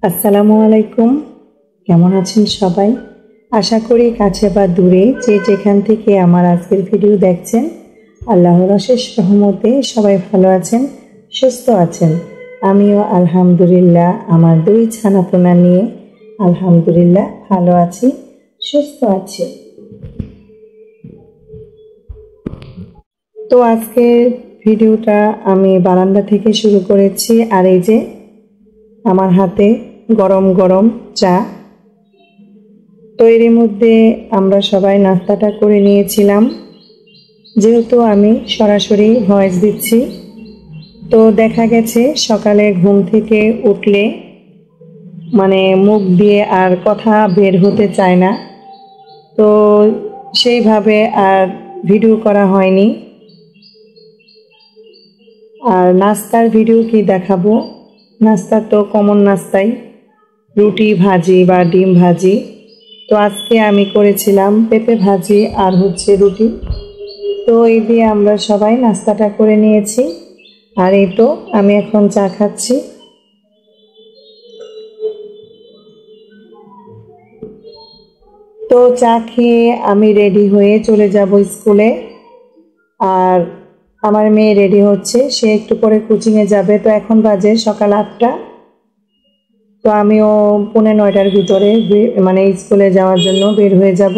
আসসালামু আলাইকুম। কেমন আছেন সবাই? আশা করি কাছে বা দূরে যে যেখান থেকে আমার আজকের ভিডিও দেখছেন, আল্লাহর অশেষ রহমতে সবাই ভালো আছেন, সুস্থ আছেন। আমিও আলহামদুলিল্লাহ আমার দুই ছানাপোনা নিয়ে আলহামদুলিল্লাহ ভালো আছি, সুস্থ আছি। তো আজকের ভিডিওটা আমি বারান্দা থেকে শুরু করেছি। আর এই যে আমার হাতে গরম গরম চা। তো এর মধ্যে আমরা সবাই নাস্তাটা করে নিয়েছিলাম। যেহেতু আমি সরাসরি ভয়েস দিচ্ছি, তো দেখা গেছে সকালে ঘুম থেকে উঠলে মুখ দিয়ে আর কথা বের হতে চায় না, তো সেইভাবে আর ভিডিও করা হয়নি। আর নাস্তার ভিডিও কি দেখাবো? নাস্তা তো কমন নাস্তাই, রুটি ভাজি বা ডিম ভাজি। তো আজকে আমি করেছিলাম পেঁপে ভাজি আর রুটি। তো এই দিয়ে আমরা সবাই নাস্তাটা করে নিয়েছি। আর এই তো আমি এখন চা খাচ্ছি। তো চা খেয়ে আমি রেডি হয়ে চলে যাব স্কুলে। আর আমার মেয়ে রেডি হচ্ছে, সে একটু পরে কোচিংয়ে যাবে। তো এখন বাজে সকাল 8টা। তো আমিও 9:45-র ভিতরে স্কুলে যাওয়ার জন্য বের হয়ে যাব।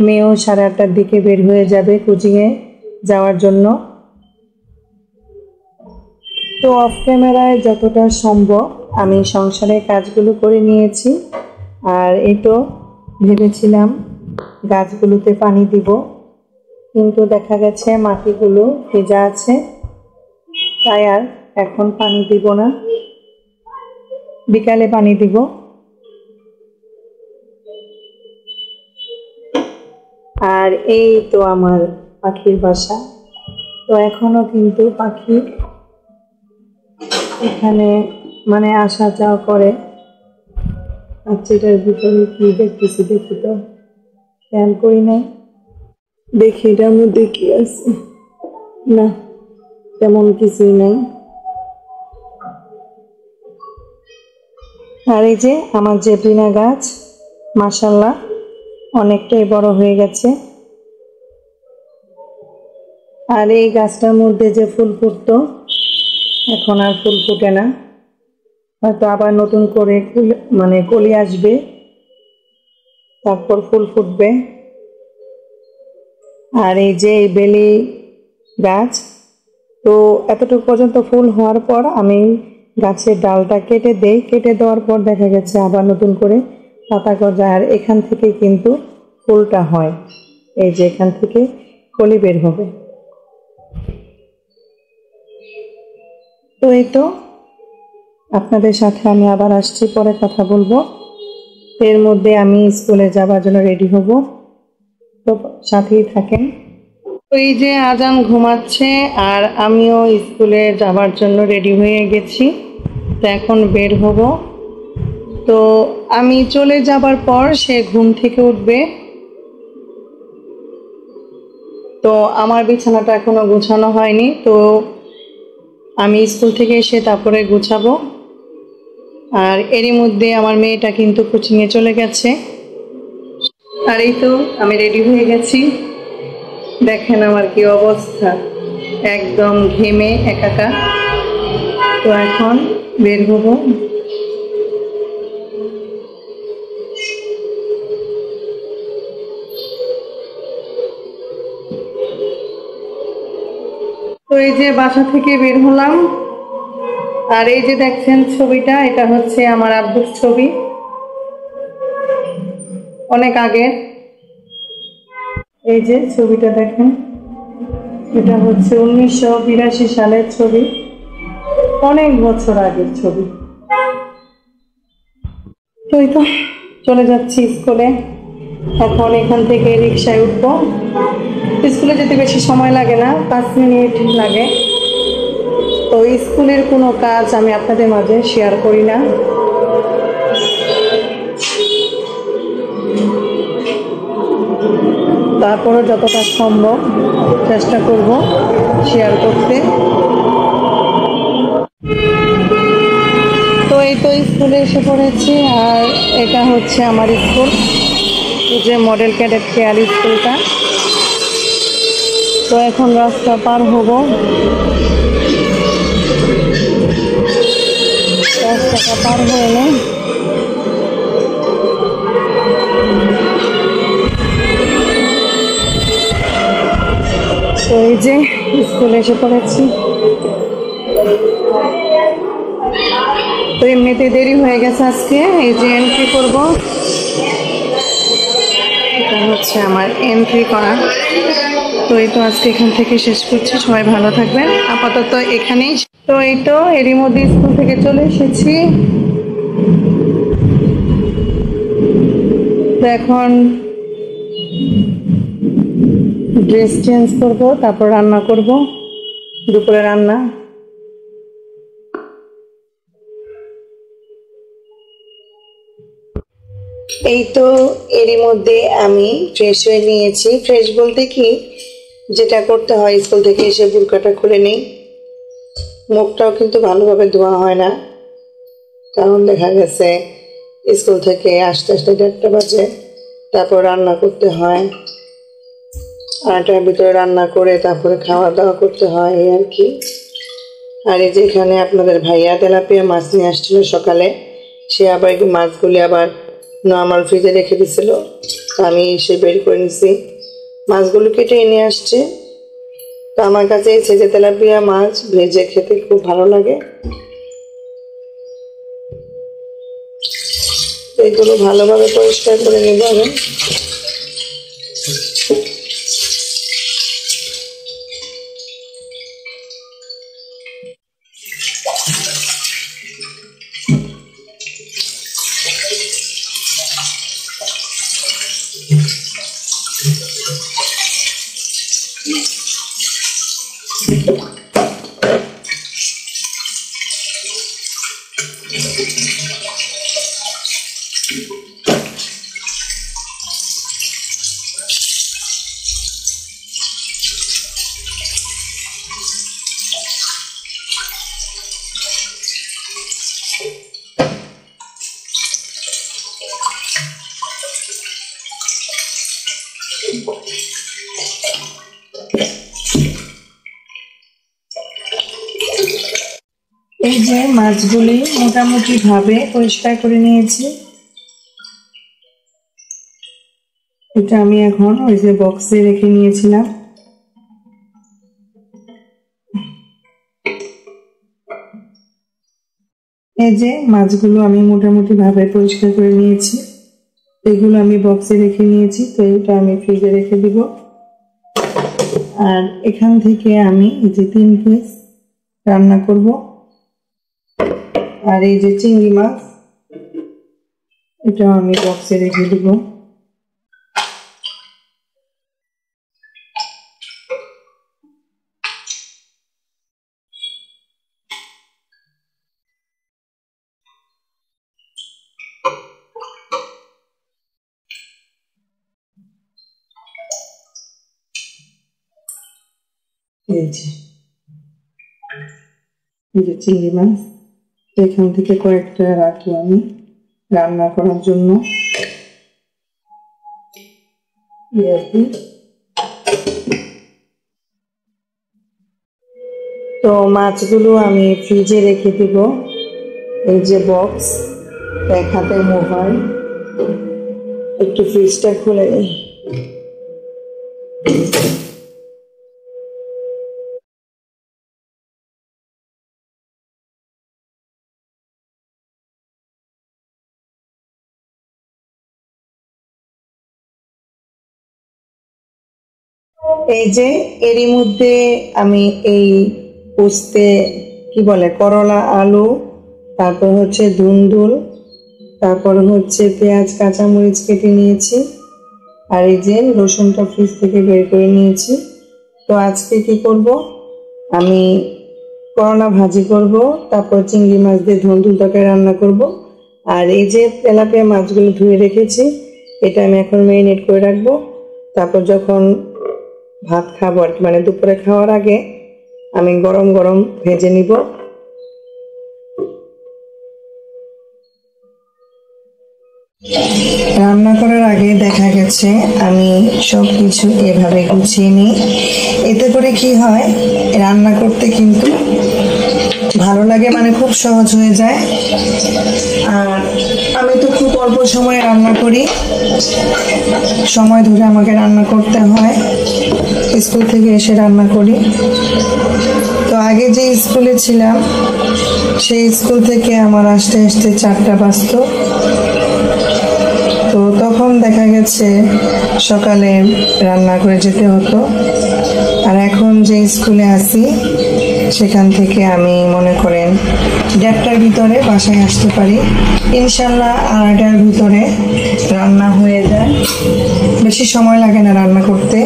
মেয়েও 8:30-টার দিকে বের হয়ে যাবে কোচিংয়ে যাওয়ার জন্য। তো অফ ক্যামেরায় যতটা সম্ভব আমি সংসারের কাজগুলো করে নিয়েছি। আর এই তো ভেবেছিলাম গাছগুলোতে পানি দিব, কিন্তু দেখা গেছে মাটিগুলো ভেজা আছে, তাই আর এখন পানি দিব না, বিকালে পানি দিব। আর এই তো আমার পাখির বাসা। তো এখনো কিন্তু পাখি এখানে আসা যাওয়া করে। আচ্ছা, এটার ভিতরে কি দেখতেছি, দেখি তো, খেয়াল করি নাই। দেখি এটার মধ্যে কি আছে। না, তেমন কিছুই নাই। আর এই যে আমার জেবলিনা গাছ, মাশাআল্লাহ অনেকটাই বড় হয়ে গেছে। আর এই গাছটার মধ্যে যে ফুল ফুটতো, এখন আর ফুল ফুটে না। হয়তো আবার নতুন করে কলি আসবে, তারপর ফুল ফুটবে। আর এই যে এই বেলি গাছ, তো এতটুকু পর্যন্ত ফুল হওয়ার পর আমি গাছের ডালটা কেটে দেই। কেটে দেওয়ার পর দেখা গেছে আবার নতুন করে পাতা গজায়। আর এখান থেকে কিন্তু ফুলটা হয়, এই যে এখান থেকে কলি বের হবে। তো এই তো আপনাদের সাথে আমি আবার আসছি, পরে কথা বলবো। এর মধ্যে আমি স্কুলে যাবার জন্য রেডি হব, তো সাথেই থাকেন। তো এই যে আজান ঘুমাচ্ছে আর আমিও স্কুলে যাবার জন্য রেডি হয়ে গেছি। তো এখন বের হব। তো আমি চলে যাবার পর সে ঘুম থেকে উঠবে। তো আমার বিছানাটা এখনো গুছানো হয়নি, তো আমি স্কুল থেকে এসে তারপরে গুছাবো। আর এরই মধ্যে আমার মেয়েটা কিন্তু কোচিংয়ে চলে গেছে। আর এই তো আমি রেডি হয়ে গেছি। দেখেন আমার কি অবস্থা, একদম ঘেমে একাকার। তো এখন বের হবো। তো এই যে বাসা থেকে বের হলাম। আর এই যে দেখছেন ছবিটা, এটা হচ্ছে আমার আব্বুর ছবি, অনেক আগের। এই যে ছবিটা দেখেন, এটা হচ্ছে 1982 সালের ছবি, অনেক বছর আগের ছবি। তো এই তো চলে যাচ্ছি স্কুলে। এখন এখান থেকে রিক্সায় উঠবো। স্কুলে যেতে বেশি সময় লাগে না, 5 মিনিট লাগে। তো স্কুলের কোনো কাজ আমি আপনাদের মাঝে শেয়ার করি না। তারপরে যতটা সম্ভব চেষ্টা করব শেয়ার করতে। তো এই তো তো স্কুলে এসে পড়েছি, আর এটা হচ্ছে আমার স্কুল, যে মডেল ক্যাডেট কেয়ার স্কুলটা। তো এখন রাস্তা পার হব, রাস্তাটা পার হয়ে নেই। তো এই যে স্কুলে এসে পড়েছি। তো এমনিতে দেরি হয়ে গেছে আজকে, এই যে এন্ট্রি করব, এটা হচ্ছে আমার এন্ট্রি করা। তো এই তো আজকে এখান থেকে শেষ করছি, সবাই ভালো থাকবেন আপাতত এখানেই। তো এই তো এরই মধ্যে স্কুল থেকে চলে এসেছি। তো এখন ড্রেস চেঞ্জ করব, তারপর রান্না করব, দুপুরে রান্না। এই তো এরই মধ্যে আমি ফ্রেশ হয়ে নিয়েছি। ফ্রেশ বলতে কি, যেটা করতে হয় স্কুল থেকে এসে বুরকাটা খুলে নিই। মুখটাও কিন্তু ভালোভাবে ধোয়া হয় না, কারণ দেখা গেছে স্কুল থেকে আসতে আসতে 1:30 বাজে, তারপর রান্না করতে হয়, 8টার ভিতরে রান্না করে তারপরে খাওয়া দাওয়া করতে হয়, এই আর কি। আর এই যে এখানে আপনাদের ভাইয়া তেলাপিয়া মাছ নিয়ে আসছিল সকালে, সে আবার একটু মাছগুলি আবার নর্মাল ফ্রিজে রেখে দিছিল, আমি এসে বের করে নিছি। মাছগুলো কেটে এনে আসছে। তো আমার কাছে এই যে তেলাপিয়া মাছ ভেজে খেতে খুব ভালো লাগে। এগুলো ভালোভাবে পরিষ্কার করে নিতে হবে। এই যে মাছগুলি মোটামুটি ভাবে পরিষ্কার করে নিয়েছি। এটা আমি এখন ওই যে বক্সে রেখে নিয়েছিলাম। এই যে মাছগুলো আমি মোটামুটি ভাবে পরিষ্কার করে নিয়েছি, এগুলো আমি বক্সে রেখে নিয়েছি। তো এটা আমি ফ্রিজে রেখে দিব। আর এখান থেকে আমি এই যে 3 পিস রান্না করব। আর এই যে চিংড়ি মাছ, এটা আমি বক্সে রেখে দিব। এই যে চিংড়ি মাছ, এখান থেকে কয়েকটা রাখি আমি রান্না করার জন্য। তো মাছগুলো আমি ফ্রিজে রেখে দিব। এই যে বক্স, এক হাতে মোবাইল, একটু ফ্রিজটা খুলে নিই। এই যে এরই মধ্যে আমি এই পোস্তে কি বলে করলা আলু, তারপর হচ্ছে ধুন্দুল, তারপর হচ্ছে পেঁয়াজ কাঁচামরিচ কেটে নিয়েছি। আর এই যে রসুনটা ফ্রিজ থেকে বের করে নিয়েছি। তো আজকে কি করব, আমি করলা ভাজি করব, তারপর চিংড়ি মাছ দিয়ে ধুন্দুল তরকারি রান্না করব। আর এই যে তেলাপিয়া মাছগুলো ধুয়ে রেখেছি, এটা আমি এখন ম্যারিনেট করে রাখবো। তারপর যখন ভাত খাবো আর কি, মানে দুপুরে খাওয়ার আগে আমি গরম গরম ভেজে নিব। রান্না করার আগে দেখা গেছে আমি সব কিছু এভাবে গুছিয়ে নিই। এতে করে কি হয়, রান্না করতে কিন্তু ভালো লাগে, মানে খুব সহজ হয়ে যায়। আর আমি তো খুব অল্প সময়ে রান্না করি, সময় ধরে আমাকে রান্না করতে হয়। স্কুল থেকে এসে রান্না করি। তো আগে যে স্কুলে ছিলাম সেই স্কুল থেকে আমার আসতে আসতে 4টা বাজতো। তো তখন দেখা গেছে সকালে রান্না করে যেতে হতো। আর এখন যে স্কুলে আছি সেখান থেকে আমি মনে করেন 1:30টার ভিতরে বাসায় আসতে পারি। ইনশাল্লাহ 2:30টার ভিতরে রান্না হয়ে যায়, বেশি সময় লাগে না রান্না করতে।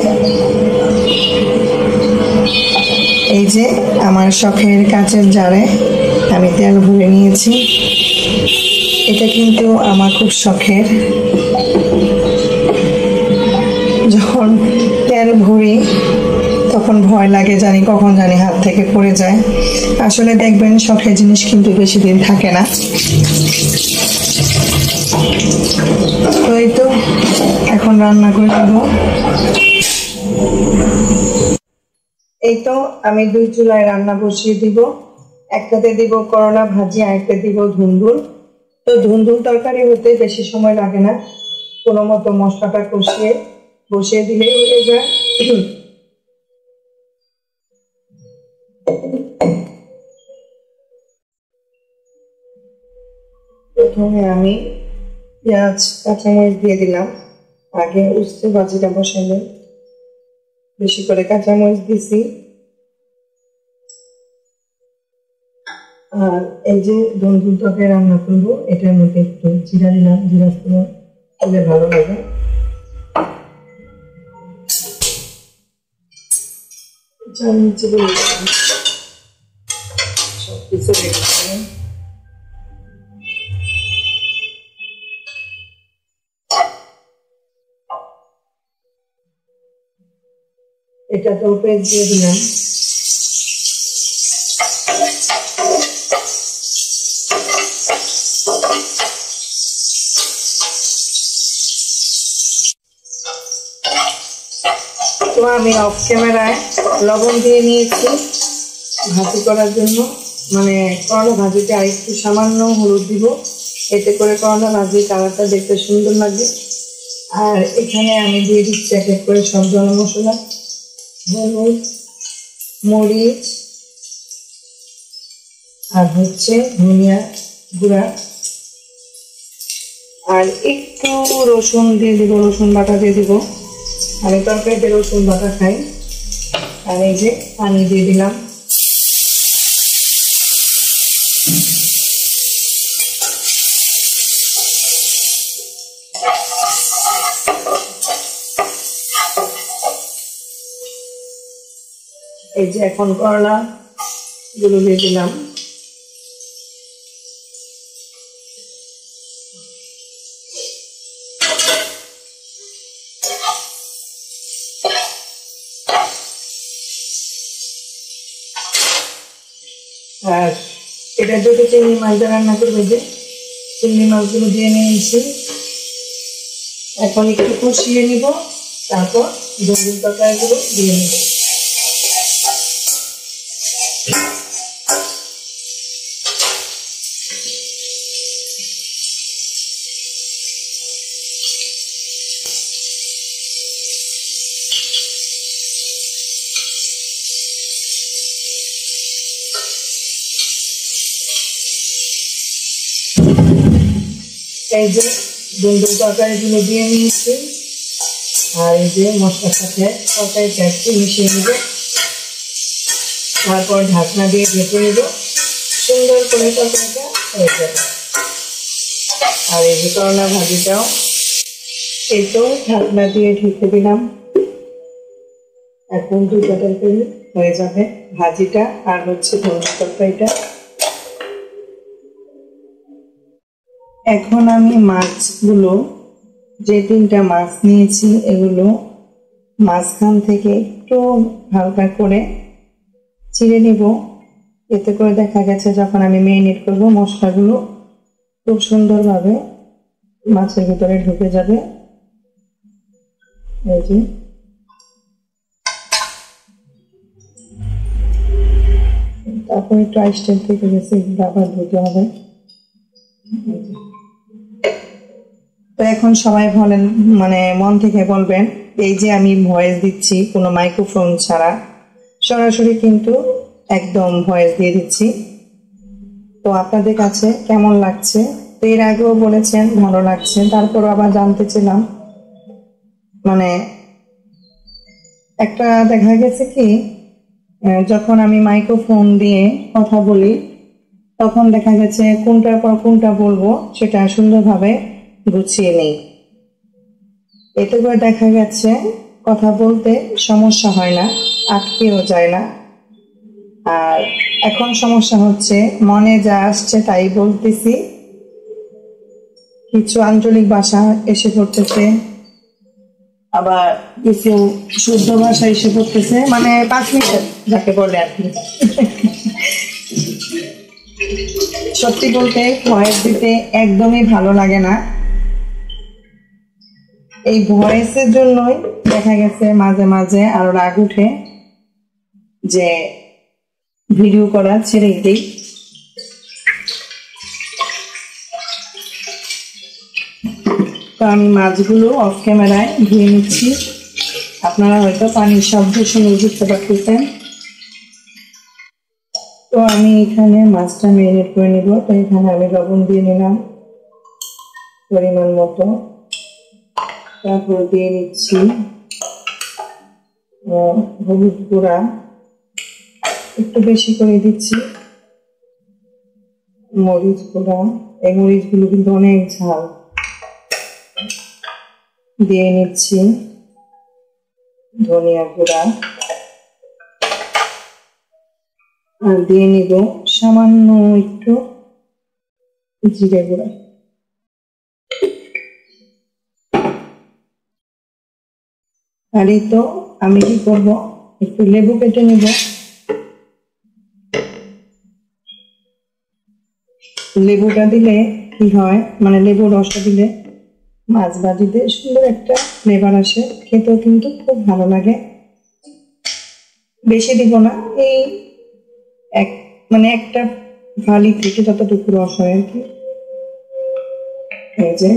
এই যে আমার শখের কাচের জারে আমি তেল ভরে নিয়েছি। এটা কিন্তু আমার খুব শখের। যখন তেল ভরি তখন ভয় লাগে, জানি কখন জানি হাত থেকে পড়ে যায়। আসলে দেখবেন শখের জিনিস কিন্তু বেশি দিন থাকে না। তো এই তো এখন রান্না করে দেব। এই তো আমি 2 চুলায় রান্না বসিয়ে দিব। একটাতে দিব করলা ভাজি, আরেকটা দিব ধুন্দুল। তো ধুন্দুল তরকারি হতে বেশি সময় লাগে না, কোনো মতো মশলাটা কষিয়ে বসিয়ে দিলেই হয়ে যায়। প্রথমে আমি পেঁয়াজ কাঁচামরিচ দিয়ে দিলাম। আগে উস্তে ভাজিটা বসাইলে বেশি করে কাঁচামরিচ দিছি। আর এই যে ধুন্দুল তরকারি রান্না করবো, এটার মধ্যে একটু জিরা দিলাম, জিরা ফোড়ন দিলে ভালো লাগে। সবকিছু রেখে এটা তো পেঁয়াজ দিয়ে দিলাম। তো আমি অফ ক্যামেরায় লবণ দিয়ে নিয়েছি ভাজি করার জন্য, মানে করলা ভাজিতে আর একটু সামান্য হলুদ দিব, এতে করে করলা ভাজির কালারটা দেখতে সুন্দর লাগে। আর এখানে আমি দিয়ে দিচ্ছি এক এক করে সব গরম মশলা, হলুদ, মরিচ আর হচ্ছে ধনিয়া গুঁড়া, আর একটু রসুন দিয়ে দিব, রসুন বাটা দিয়ে দিব। আমি তরকারিতে রসুন বাটা খাই। আর এই যে পানি দিয়ে দিলাম। এই যে এখন করলা গুলো দিয়ে দিলাম। আর এটা যদি চিংড়ি মাছ দিয়ে রান্না করবে, যে চিংড়ি মাছগুলো দিয়ে নিয়েছি, এখন একটু কষিয়ে নিব, তারপর ধুন্দুল তরকারিগুলো দিয়ে নেব। এই যে ধুন্দুল তরকারিগুলো দিয়ে নিয়েছি, আর এই যে মশলার সাথে তরকারিটা একটু মিশিয়ে নেব, তারপর ঢাকনা দিয়ে ঢেকে নেব। সুন্দর করে তরকারিটা হয়ে যাবে। আর এই যে করলা ভাজিটাও এই তো ঢাকনা দিয়ে ঢেকে দিলাম। এখন 2টা তরকারি হয়ে যাবে, ভাজিটা আর হচ্ছে ধনিয়া তরকারিটা। এখন আমি মাছগুলো, যে 3টা মাছ নিয়েছি, এগুলো মাঝখান থেকে একটু হালকা করে চিড়ে নিব। এতে করে দেখা গেছে যখন আমি মেরিনেট করব মশলাগুলো খুব সুন্দরভাবে মাছের ভিতরে ঢুকে যাবে। এই যে তারপর একটু আইসটেল থেকে গেছে, এগুলো আবার ধুতে হবে। তো এখন সবাই বলেন, মানে মন থেকে বলবেন, এই যে আমি ভয়েস দিচ্ছি কোনো মাইক্রোফোন ছাড়া, সরাসরি কিন্তু একদম ভয়েস দিয়ে দিচ্ছি। তো আপনাদের কাছে কেমন লাগছে? তো এর আগেও বলেছেন ভালো লাগছে, তারপর আবার জানতে চাইলাম, মানে একটা দেখা গেছে কি, যখন আমি মাইক্রোফোন দিয়ে কথা বলি তখন দেখা গেছে কোনটার পর কোনটা বলবো সেটা সুন্দরভাবে গুছিয়ে নেই। এতে করে দেখা গেছে কথা বলতে সমস্যা হয় না, আটকেও যায় না। আর এখন সমস্যা হচ্ছে মনে যা আসছে তাই বলতেছি, কিছু আঞ্চলিক ভাষা এসে পড়তেছে, আবার কিছু শুদ্ধ ভাষা এসে পড়তেছে, মানে 5 মিনিট যাকে বলে আর কি। সত্যি বলতে ভয়েস দিতে একদমই ভালো লাগে না। এই ভয়েসের জন্যই দেখা গেছে মাঝে মাঝে আরো রাগ উঠে যে ভিডিও করা ছেড়ে দিই। তো আমি মাছগুলো অফ ক্যামেরায় ধুয়ে নিচ্ছি, আপনারা হয়তো পানির শব্দ শুনে বুঝতে পারতেছেন। তো আমি এখানে মাছটা ম্যারিনেট করে নিব। তো এখানে আমি লবণ দিয়ে নিলাম পরিমাণ মতো, তারপর দিয়ে নিচ্ছি হলুদ গুঁড়া, একটু বেশি করে দিচ্ছি মরিচ গুঁড়া, এই মরিচগুলো কিন্তু অনেক ঝাল। দিয়ে নিচ্ছি ধনিয়া গুঁড়া, আর দিয়ে নিব সামান্য একটু জিরে গুঁড়া। আর এই তো আমি কি করব, একটু লেবু কেটে নিব। লেবুটা দিলে কি হয়, মানে লেবুর রসটা দিলে মাছ ভাজিতে সুন্দর একটা ফ্লেভার আসে, খেতেও কিন্তু খুব ভালো লাগে। বেশি দিব না, এই এক মানে একটা ফালি থেকে যতটুকু রস হয় আর কি। এই যে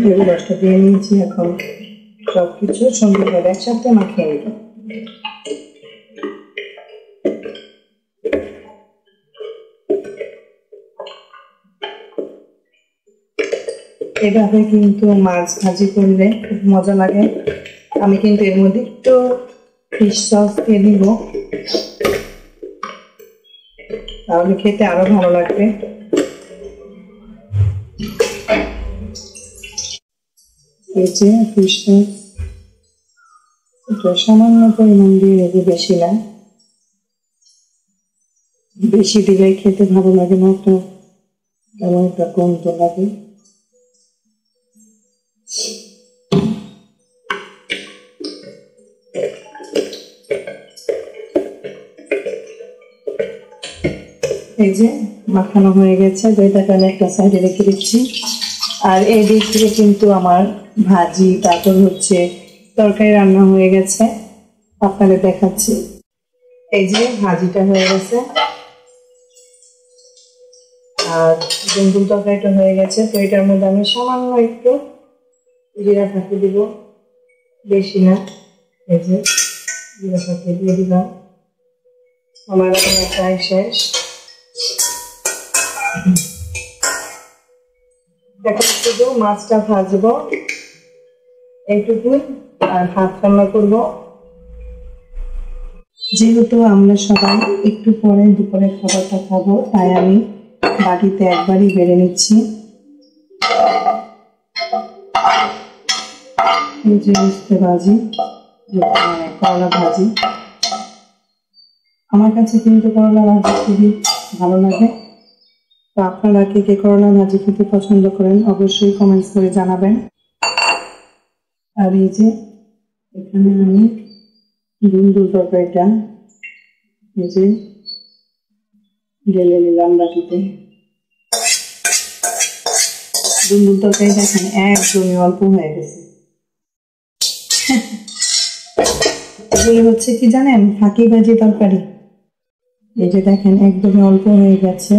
লেবু রসটা দিয়ে নিয়েছি, এখন সবকিছু সুন্দরভাবে একসাথে মাখিয়ে নিব। এভাবে কিন্তু মাছ ভাজি করলে খুব মজা লাগে। আমি কিন্তু এর মধ্যে একটু ফিশ সস দিয়ে দিব, তাহলে খেতে আরো ভালো লাগবে। এই যে ফিশ সস, এটা সামান্য পরিমাণ দিয়ে নেব, বেশি না। বেশি দিলে খেতে ভালো লাগে না, তো কেমন একটা গন্ধ লাগে। এই যে মাখানো হয়ে গেছে, দইটাকে আমি একটা সাইডে রেখে দিচ্ছি। আর এই দিক থেকে কিন্তু আমার ভাজি, তারপর হচ্ছে তরকারি রান্না হয়ে গেছে, আপনাদের দেখাচ্ছি। এই যে ভাজিটা হয়ে গেছে আর ডুমডুম তরকারিটা হয়ে গেছে। তো এটার মধ্যে আমি সামান্য একটু জিরা ফাঁকি দিব, বেশি না। এই যে জিরা ফাঁকি দিয়ে দিলাম। আমার রান্না প্রায় শেষ। এখন শুধু মাছটা ভাজবো এইটুকু, আর ভাত রান্না করবো। যেহেতু আমরা সবাই একটু পরে দুপুরের খাবারটা খাবো, তাই আমি বাটিতে একবারই বেড়ে নিচ্ছি। এই যে উস্তে ভাজি, মানে করলা ভাজি, আমার কাছে কিন্তু করলা ভাজি খুবই ভালো লাগে। তো আপনারা কে কে করলা ভাজি খেতে পছন্দ করেন অবশ্যই কমেন্টস করে জানাবেন। আর এই যে এখানে আমি দুন্দুল তরকারিটা এই যে ঢেলে নিলাম বাটিতে। দুন্দুল তরকারি দেখেন একদমই অল্প হয়ে গেছে। এগুলো হচ্ছে কি জানেন, ফাঁকি ভাজি তরকারি। এই যে দেখেন একদমই অল্প হয়ে গেছে।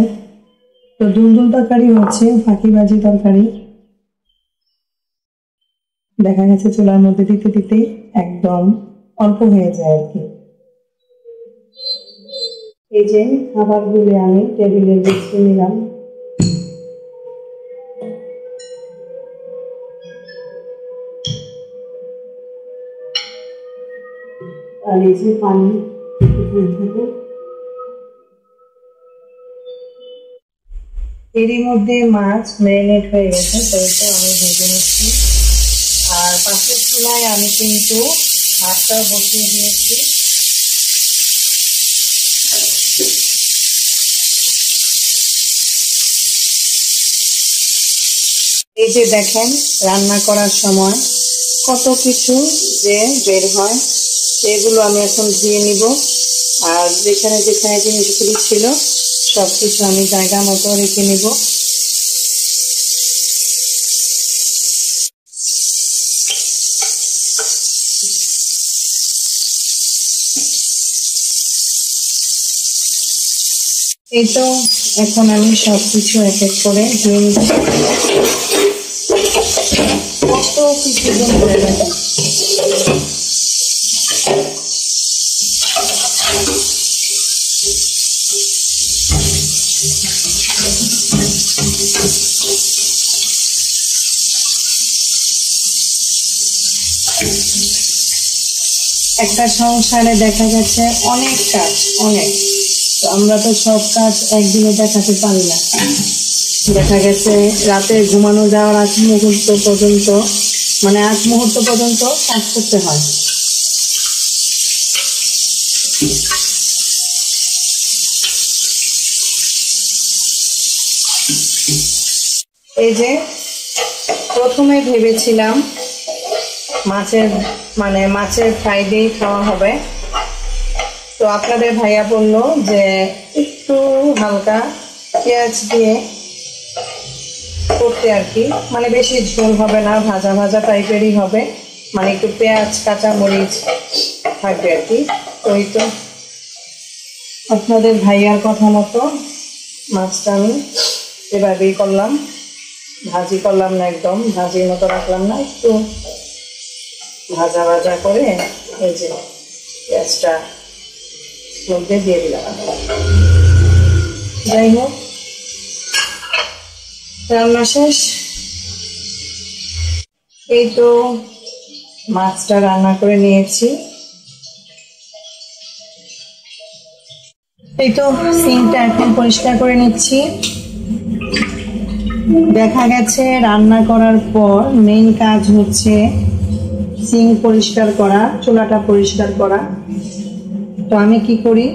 তো দুন্দুল তরকারি হচ্ছে ফাঁকি ভাজি তরকারি। দেখা গেছে চুলার মধ্যে দিতে দিতেই একদম অল্প হয়ে যায় আর কি। এই যে খাবারগুলো আমি টেবিলে গুছিয়ে নিলাম। আর এই যে পানি এরই মধ্যে মাছ ম্যারিনেট হয়ে গেছে, তো এটা আমি ভেজে নিচ্ছি। আর পাশের চুলায় আমি কিন্তু ভাতটা বসিয়ে দিয়েছি। এই যে দেখেন রান্না করার সময় কত কিছু যে বের হয়, এগুলো আমি এখন ধুয়ে নিব। আর যেখানে যেখানে জিনিসগুলি ছিল সবকিছু আমি জায়গা মতো রেখে নিব। এই তো এখন আমি সবকিছু এক এক করে ধুয়ে নিব। কত কিছু ধরে রাখি। একটা সংসারে দেখা গেছে অনেক কাজ, অনেক। তো আমরা তো সব কাজ একদিনে দেখাতে পারি না। দেখা গেছে রাতে ঘুমানো যাওয়ার আগ মুহূর্ত পর্যন্ত, মানে আগ মুহূর্ত পর্যন্ত কাজ করতে হয়। এই যে প্রথমে ভেবেছিলাম মাছের ফ্রাই দিয়ে খাওয়া হবে। তো আপনাদের ভাইয়া বললো যে একটু হালকা পেঁয়াজ দিয়ে করতে আর কি, মানে বেশি ঝোল হবে না, ভাজা ভাজা টাইপেরই হবে, মানে একটু পেঁয়াজ কাঁচা মরিচ থাকবে আর কি। তো এই তো আপনাদের ভাইয়ার কথা মতো মাছটা আমি এভাবেই করলাম, ভাজি করলাম না, একদম ভাজির মতো রাখলাম না, একটু ভাজা ভাজা করে এই যে পেঁয়াজটা মধ্যে দিয়ে দিলাম। যাই হোক রান্না শেষ। এই তো মাছটা রান্না করে নিয়েছি। এই তো সিঙ্কটা এখন পরিষ্কার করে নিচ্ছি। দেখা গেছে রান্না করার পর মেইন কাজ হচ্ছে সিঙ্ক পরিষ্কার করা, চুলাটা পরিষ্কার করা। তো আমি কি করি,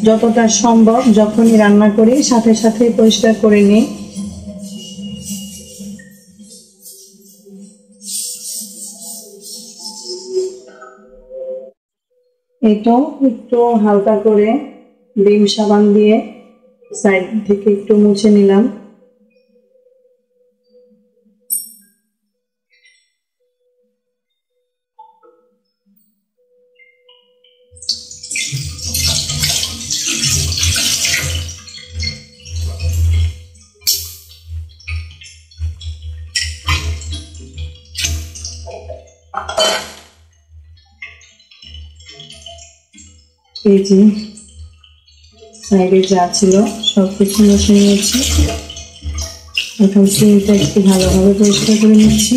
যতটা সম্ভব যখনই রান্না করি সাথে সাথে পরিষ্কার করে নিই। এই তো একটু হালকা করে ভিম সাবান দিয়ে সাইড থেকে একটু মুছে নিলাম। এই যে সাইডে যা ছিল সবকিছু মুছে নিয়েছি। এখন সিঙ্কটা একটু ভালোভাবে পরিষ্কার করে নিচ্ছি।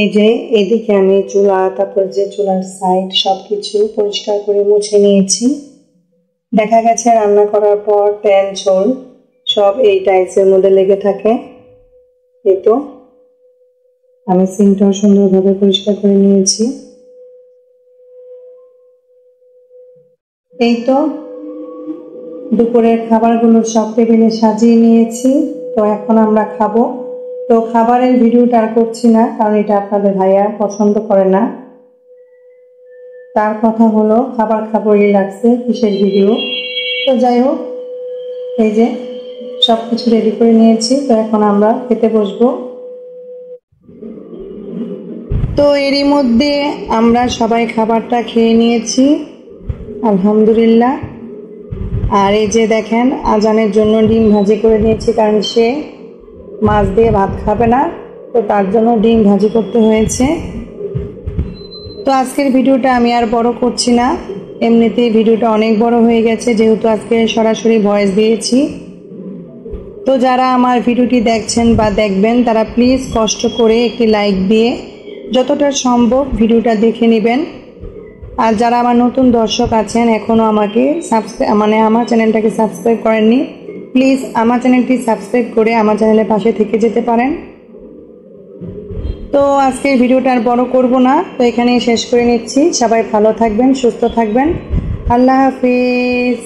এই যে এদিকে আমি চুলা, তারপর যে চুলার সাইড সবকিছু পরিষ্কার করে মুছে নিয়েছি। দেখা গেছে রান্না করার পর তেল ঝোল সব এই টাইলসের মধ্যে লেগে থাকে। এই তো আমি সিঙ্কটাও সুন্দরভাবে পরিষ্কার করে নিয়েছি। এই তো দুপুরের খাবারগুলো সব টেবিলে সাজিয়ে নিয়েছি। তো এখন আমরা খাবো। তো খাবারের ভিডিওটা আর করছি না, কারণ এটা আপনাদের ভাইয়া পছন্দ করে না। তার কথা হলো খাবার খাবো রিল্যাক্সে, কিসের ভিডিও। তো যাই হোক, এই যে সব কিছু রেডি করে নিয়েছি। তো এখন আমরা খেতে বসবো। তো এরই মধ্যে আমরা সবাই খাবারটা খেয়ে নিয়েছি, আলহামদুলিল্লাহ। আর এই যে দেখেন, আজানের জন্য ডিম ভাজি করে নিয়েছি, কারণ সে মাছ দিয়ে ভাত খাবে না, তো তার জন্য ডিম ভাজি করতে হয়েছে। তো আজকের ভিডিওটা আমি আর বড় করছি না, এমনিতেই ভিডিওটা অনেক বড় হয়ে গেছে, যেহেতু আজকে সরাসরি ভয়েস দিয়েছি। তো যারা আমার ভিডিওটি দেখছেন বা দেখবেন, তারা প্লিজ কষ্ট করে একটি লাইক দিয়ে যতটা সম্ভব ভিডিওটা দেখে নেবেন। আর যারা আমার নতুন দর্শক আছেন, এখনও আমাকে আমার চ্যানেলটাকে সাবস্ক্রাইব করেননি, প্লিজ আমার চ্যানেলটি সাবস্ক্রাইব করে আমার চ্যানেলের পাশে থেকে যেতে পারেন। তো আজকের ভিডিওটা আর বড় করব না, তো এখানেই শেষ করে নিচ্ছি। সবাই ভালো থাকবেন, সুস্থ থাকবেন। আল্লাহ হাফিজ।